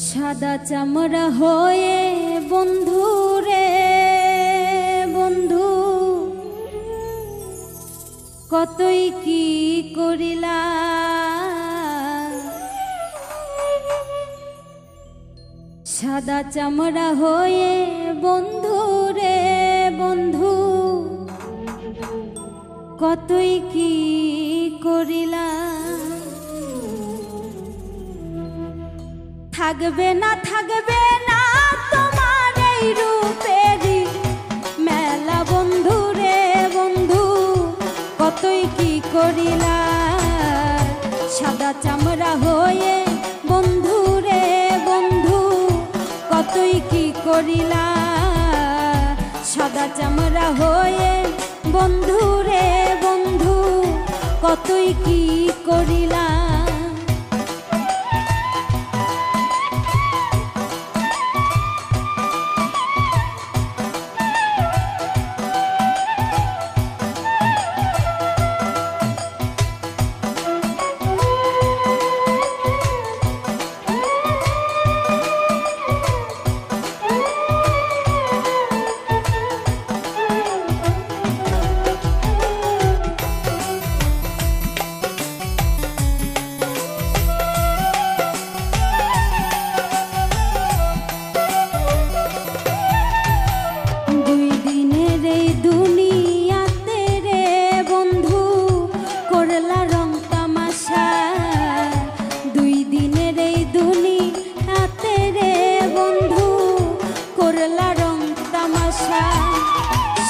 সাদা চামড়া হয়ে বন্ধু রে বন্ধু, কতই কি করিলা। সাদা চামড়া হয়ে বন্ধু রে বন্ধু, কতই কি করিলা। থাকবে না তোমার এই রূপেরই মেলা বন্ধু রে বন্ধু, কতই কি করিলা। সাদা চামড়া হয়ে বন্ধু রে বন্ধু, কতই কি করিলা। সাদা চামড়া হয়ে বন্ধু রে বন্ধু, কতই কি করিলা।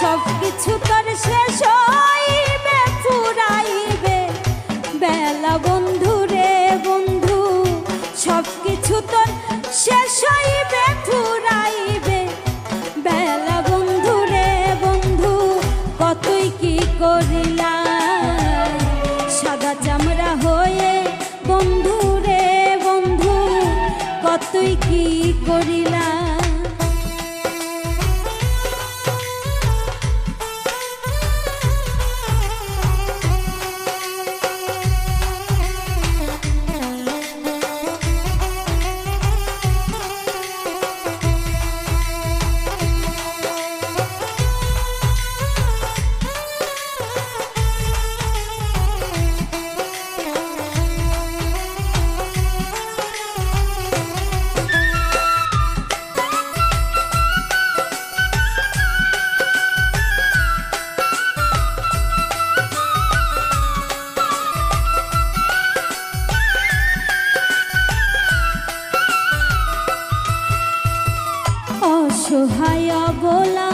সব কিছু তোর শেষ হইবে ফুরাইবে বেলা বন্ধু রে বন্ধু, সব কিছু তোর শেষ হইবে ফুরাইবে বেলা বন্ধু রে বন্ধু, কতই কি করিলা। সাদা চামড়া হয়ে বন্ধু রে বন্ধু, কতই কি করিলা। অসহায় বলা